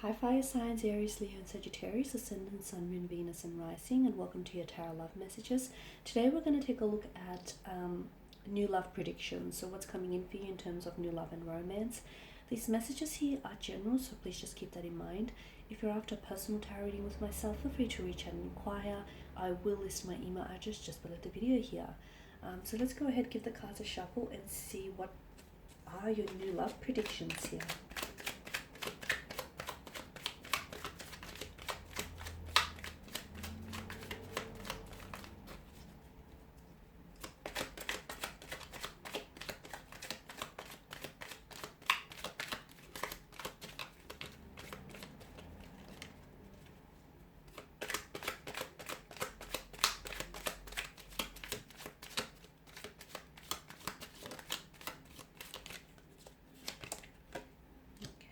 Hi fire signs, Aries, Leo and Sagittarius, Ascendant, Sun, Moon, Venus and Rising, and welcome to your Tarot Love Messages. Today we're going to take a look at new love predictions, so what's coming in for you in terms of new love and romance. These messages here are general, so please just keep that in mind. If you're after a personal tarot reading with myself, feel free to reach out and inquire. I will list my email address just below the video here. So let's go ahead, give the cards a shuffle and see what are your new love predictions here.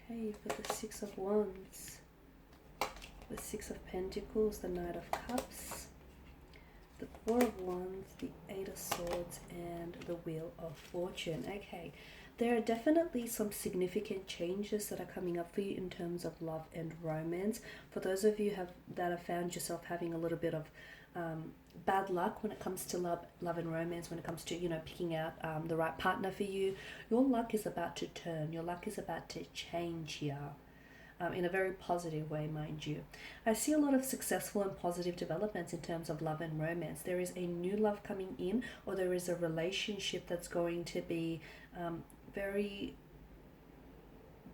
Okay, you've got the Six of Wands, the Six of Pentacles, the Knight of Cups, the Four of Wands, the Eight of Swords, and the Wheel of Fortune. Okay, there are definitely some significant changes that are coming up for you in terms of love and romance. For those of you that have found yourself having a little bit of bad luck when it comes to love and romance, when it comes to, picking out the right partner for you, your luck is about to turn. Your luck is about to change here. In a very positive way, mind you. I see a lot of successful and positive developments in terms of love and romance. There is a new love coming in, or there is a relationship that's going to be very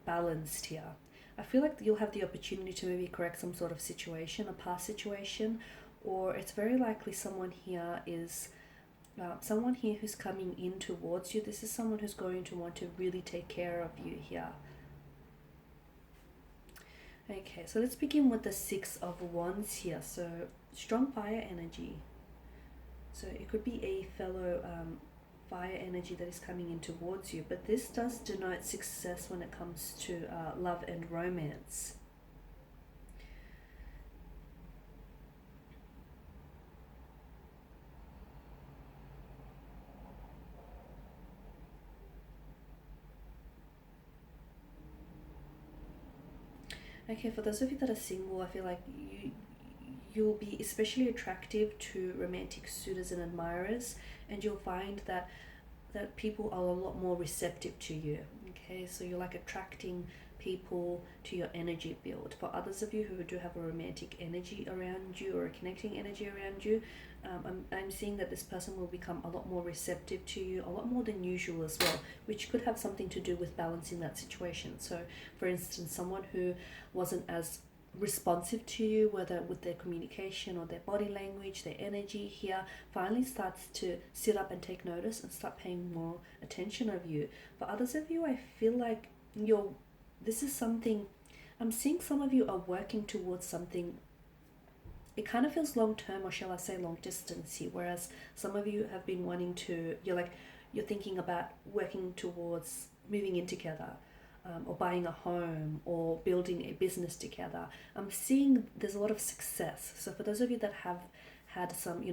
balanced here. I feel like you'll have the opportunity to maybe correct some sort of situation, a past situation, or it's very likely someone here who's coming in towards you. This is someone who's going to want to really take care of you here. Okay, so let's begin with the Six of Wands here. So strong fire energy. So it could be a fellow fire energy that is coming in towards you, but this does denote success when it comes to love and romance. Okay, for those of you that are single, I feel like you'll be especially attractive to romantic suitors and admirers, and you'll find that people are a lot more receptive to you. Okay, so you're like attracting people to your energy field. For others of you who do have a romantic energy around you or a connecting energy around you, I'm seeing that this person will become a lot more receptive to you, a lot more than usual as well, which could have something to do with balancing that situation. So for instance, someone who wasn't as responsive to you, whether with their communication or their body language, their energy here, finally starts to sit up and take notice and start paying more attention of you. For others of you, I feel like this is something, I'm seeing some of you are working towards something. It kind of feels long term, or shall I say long distance here, whereas some of you have been wanting to, you're thinking about working towards moving in together, or buying a home, or building a business together. I'm seeing there's a lot of success. So for those of you that have had some,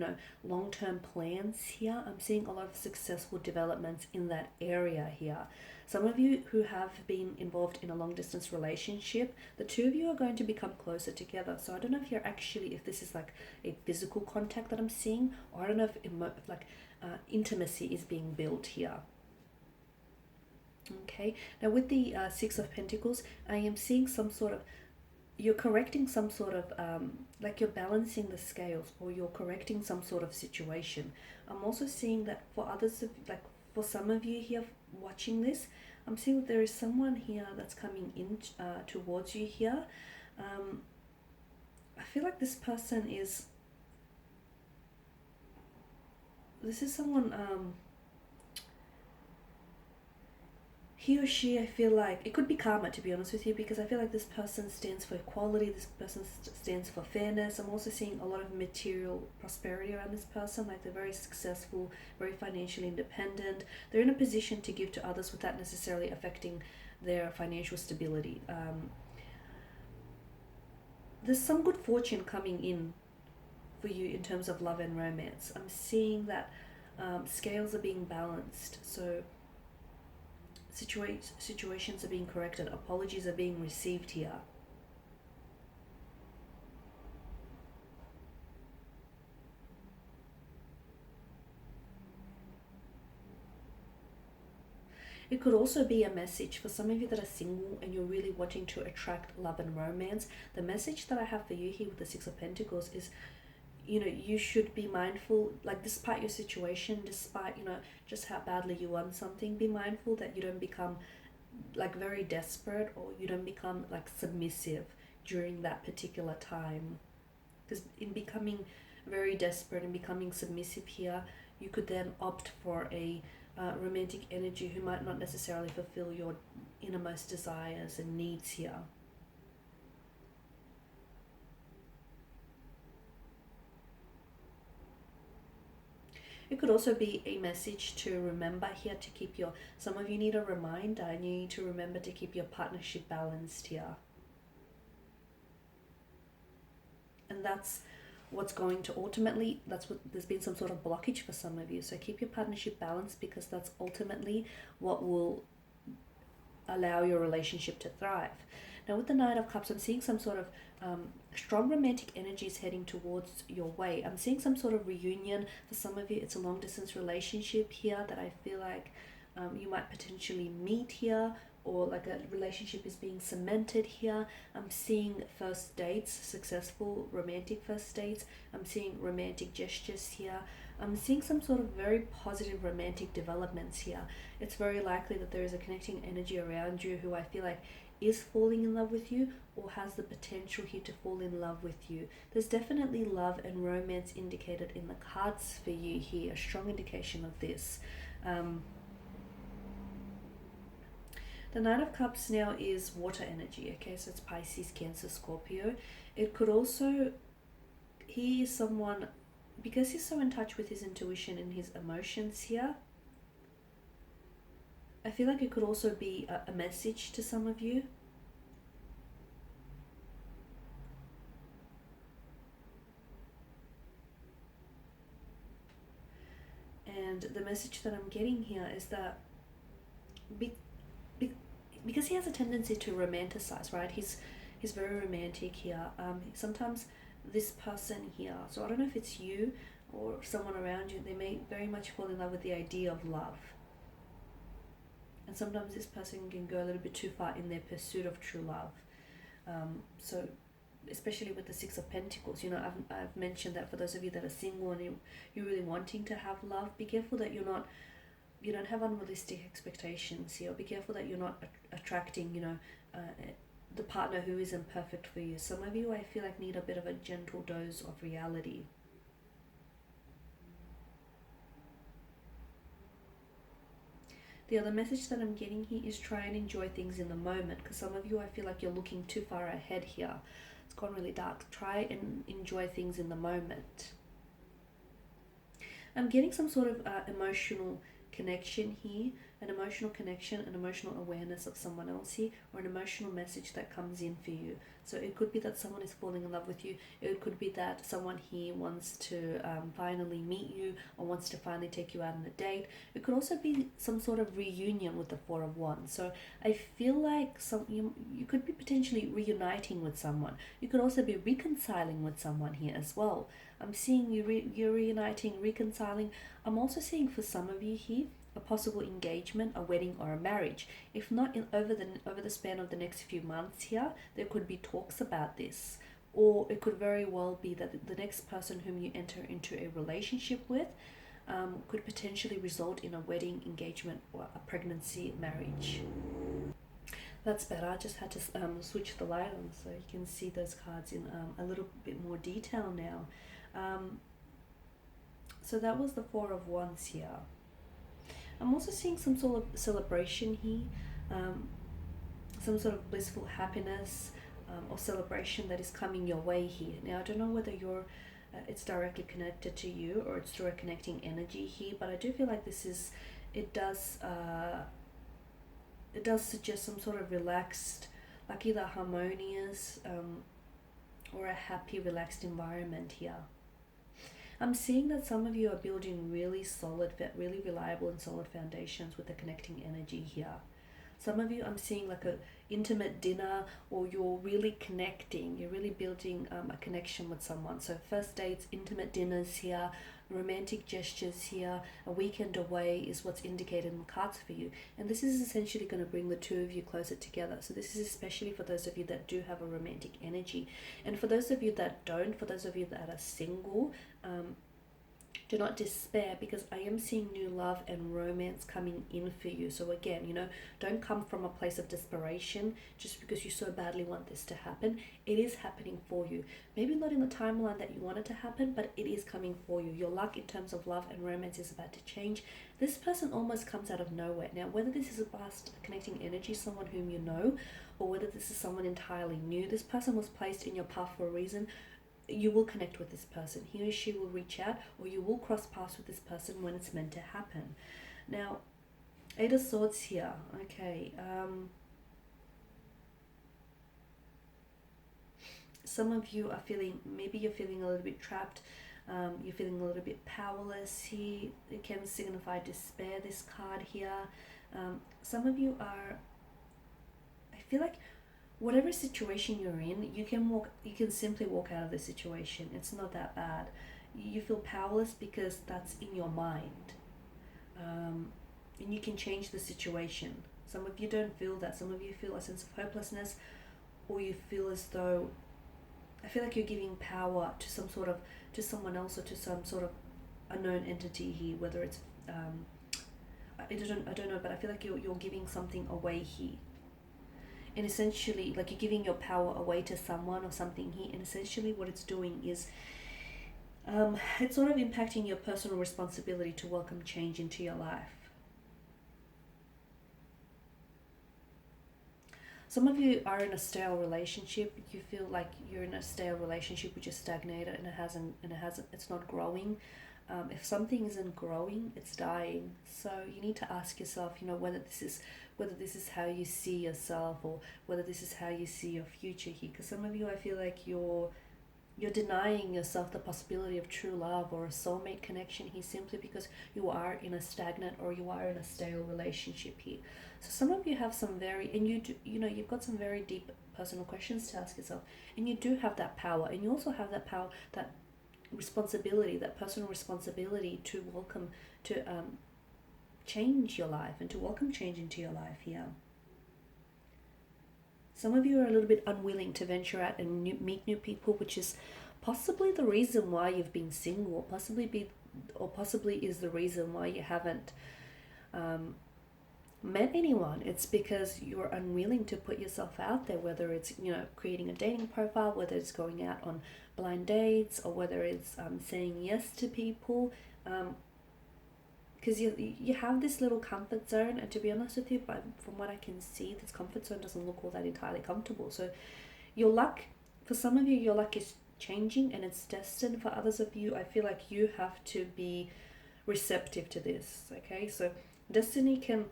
long-term plans here, I'm seeing a lot of successful developments in that area here. Some of you who have been involved in a long-distance relationship, the two of you are going to become closer together. So I don't know if this is like a physical contact that I'm seeing, or I don't know if intimacy is being built here. Okay, now with the Six of Pentacles, I am seeing some sort of, you're correcting some sort of, like you're balancing the scales, or you're correcting some sort of situation. I'm also seeing that for others, for some of you here watching this, I'm seeing that there is someone here that's coming in towards you here. I feel like this person is, this is someone, he or she, I feel like, it could be karma, to be honest with you, because I feel like this person stands for equality, this person stands for fairness. I'm also seeing a lot of material prosperity around this person, like they're very successful, very financially independent. They're in a position to give to others without necessarily affecting their financial stability. There's some good fortune coming in for you in terms of love and romance. I'm seeing that scales are being balanced. So situations are being corrected, apologies are being received here. It could also be a message for some of you that are single and you're really wanting to attract love and romance. The message that I have for you here with the Six of Pentacles is, you should be mindful, like despite your situation, despite, just how badly you want something, be mindful that you don't become like very desperate, or you don't become like submissive during that particular time. Because in becoming very desperate and becoming submissive here, you could then opt for a romantic energy who might not necessarily fulfill your innermost desires and needs here. It could also be a message to remember here to keep some of you need a reminder, and you need to remember to keep your partnership balanced here. And that's what's going to ultimately, there's been some sort of blockage for some of you. So keep your partnership balanced, because that's ultimately what will allow your relationship to thrive. Now with the Knight of Cups, I'm seeing some sort of strong romantic energies heading towards your way. I'm seeing some sort of reunion. For some of you, it's a long distance relationship here that I feel like you might potentially meet here, or like a relationship is being cemented here. I'm seeing first dates, successful romantic first dates. I'm seeing romantic gestures here. I'm seeing some sort of very positive romantic developments here. It's very likely that there is a connecting energy around you who I feel like is falling in love with you, or has the potential here to fall in love with you. There's definitely love and romance indicated in the cards for you here, a strong indication of this. The Knight of Cups now is water energy, okay? So it's Pisces, Cancer, Scorpio. It could also, he is someone, because he's so in touch with his intuition and his emotions here, I feel like it could also be a message to some of you. And the message that I'm getting here is that because he has a tendency to romanticize, right? He's very romantic here. Sometimes this person here, so I don't know if it's you or someone around you, they may very much fall in love with the idea of love. And sometimes this person can go a little bit too far in their pursuit of true love. So especially with the Six of Pentacles, I've mentioned that for those of you that are single and you're really wanting to have love, be careful that you don't have unrealistic expectations here. Be careful that you're not attracting, the partner who isn't perfect for you. Some of you, I feel like, need a bit of a gentle dose of reality. The other message that I'm getting here is try and enjoy things in the moment, because some of you, I feel like you're looking too far ahead here. It's gone really dark. Try and enjoy things in the moment. I'm getting some sort of emotional connection here, an emotional connection, an emotional awareness of someone else here, or an emotional message that comes in for you. So it could be that someone is falling in love with you. It could be that someone here wants to finally meet you, or wants to finally take you out on a date. It could also be some sort of reunion with the Four of Wands. So I feel like you could be potentially reuniting with someone. You could also be reconciling with someone here as well. I'm seeing you're reuniting, reconciling. I'm also seeing for some of you here a possible engagement, a wedding, or a marriage. If not over the span of the next few months here, there could be talks about this. Or it could very well be that the next person whom you enter into a relationship with could potentially result in a wedding, engagement, or a pregnancy, marriage. That's better. I just had to switch the light on so you can see those cards in a little bit more detail now. So that was the Four of Wands here. I'm also seeing some sort of celebration here, some sort of blissful happiness or celebration that is coming your way here. Now, I don't know whether it's directly connected to you or it's through a connecting energy here, but I do feel like it does suggest some sort of relaxed, like either harmonious or a happy, relaxed environment here. I'm seeing that some of you are building really solid, really reliable and solid foundations with the connecting energy here. Some of you, I'm seeing like a intimate dinner, or you're really connecting, you're really building a connection with someone. So first dates, intimate dinners here, romantic gestures here, a weekend away is what's indicated in the cards for you. And this is essentially going to bring the two of you closer together. So this is especially for those of you that do have a romantic energy. And for those of you that don't, for those of you that are single, do not despair, because I am seeing new love and romance coming in for you. So again, you know, don't come from a place of desperation just because you so badly want this to happen. It is happening for you. Maybe not in the timeline that you want it to happen, but it is coming for you. Your luck in terms of love and romance is about to change. This person almost comes out of nowhere. Now, whether this is a past connecting energy, someone whom you know, or whether this is someone entirely new, this person was placed in your path for a reason. You will connect with this person. He or she will reach out, or you will cross paths with this person when it's meant to happen. Now, Eight of Swords here. Okay. Some of you are feeling, maybe you're feeling a little bit trapped. You're feeling a little bit powerless here. It can signify despair, this card here. Some of you are, I feel like, whatever situation you're in, you can simply walk out of the situation. It's not that bad. You feel powerless because that's in your mind. And you can change the situation. Some of you don't feel that. Some of you feel a sense of hopelessness, or you feel as though, I feel like you're giving power to to someone else, or to some sort of unknown entity here, whether it's, I don't know, but I feel like you're giving something away here. And essentially, like, you're giving your power away to someone or something here, and essentially what it's doing is it's sort of impacting your personal responsibility to welcome change into your life. Some of you are in a stale relationship. You feel like you're in a stale relationship which is stagnated, and it's not growing. If something isn't growing, it's dying. So you need to ask yourself, you know, whether this is how you see yourself, or whether this is how you see your future here. Because some of you, I feel like you're denying yourself the possibility of true love or a soulmate connection here, simply because you are in a stagnant, or you are in a stale relationship here. So some of you have some you've got some very deep personal questions to ask yourself, and you do have that power, and you also have that power, that responsibility, that personal responsibility to change your life, and to welcome change into your life here. Some of you are a little bit unwilling to venture out and meet new people, which is possibly the reason why you've been single, possibly is the reason why you haven't met anyone. It's because you're unwilling to put yourself out there, whether it's, you know, creating a dating profile, whether it's going out on blind dates, or whether it's saying yes to people, because you have this little comfort zone, and to be honest with you, from what I can see, this comfort zone doesn't look all that entirely comfortable. So your luck, for some of you, your luck is changing and it's destined. For others of you, I feel like you have to be receptive to this. Okay, so destiny can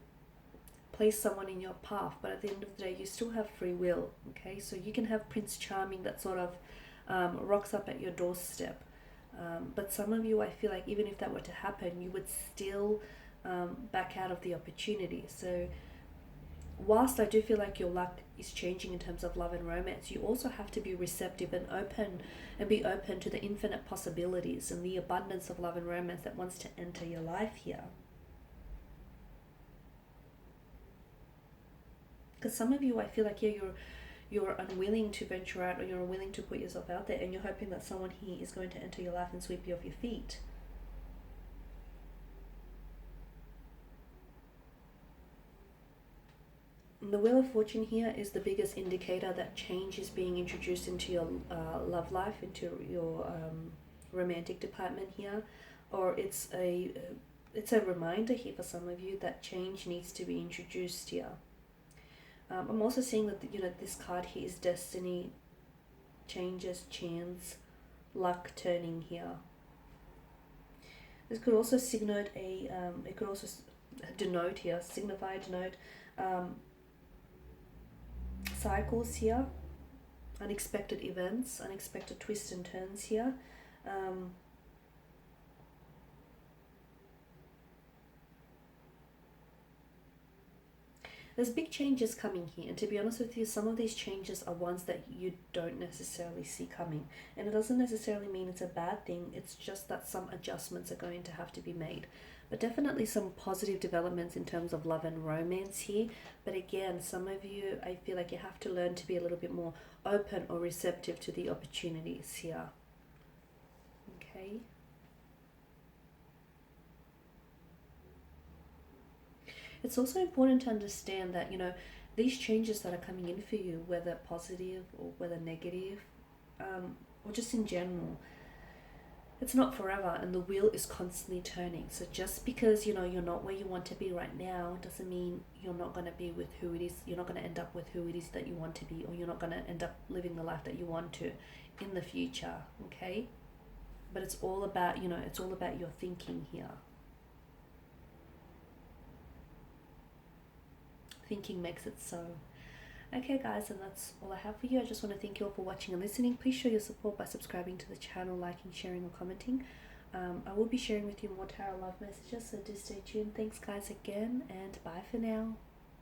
place someone in your path, but at the end of the day, you still have free will. Okay, so you can have Prince Charming that sort of rocks up at your doorstep, but some of you, I feel like, even if that were to happen, you would still back out of the opportunity. So whilst I do feel like your luck is changing in terms of love and romance, you also have to be receptive and be open to the infinite possibilities and the abundance of love and romance that wants to enter your life here. Because some of you, I feel like, you're unwilling to venture out, or you're unwilling to put yourself out there, and you're hoping that someone here is going to enter your life and sweep you off your feet. And the Wheel of Fortune here is the biggest indicator that change is being introduced into your love life, into your romantic department here, or it's a reminder here for some of you that change needs to be introduced here. I'm also seeing that, you know, this card here is destiny, changes, chance, luck turning here. This could also signify, denote cycles here, unexpected events, unexpected twists and turns here. there's big changes coming here, and to be honest with you, some of these changes are ones that you don't necessarily see coming, and it doesn't necessarily mean it's a bad thing. It's just that some adjustments are going to have to be made, but definitely some positive developments in terms of love and romance here. But again, some of you, I feel like you have to learn to be a little bit more open or receptive to the opportunities here. Okay. It's also important to understand that, these changes that are coming in for you, whether positive or whether negative, or just in general, it's not forever, and the wheel is constantly turning. So just because, you're not where you want to be right now doesn't mean you're not going to be with who it is, you're not going to end up with who it is that you want to be, or you're not going to end up living the life that you want to in the future, okay? But it's all about, it's all about your thinking here. Thinking makes it so. Okay guys, and that's all I have for you. I just want to thank you all for watching and listening. Please show your support by subscribing to the channel, liking, sharing or commenting. I will be sharing with you more tarot love messages, so do stay tuned. Thanks guys again, and bye for now.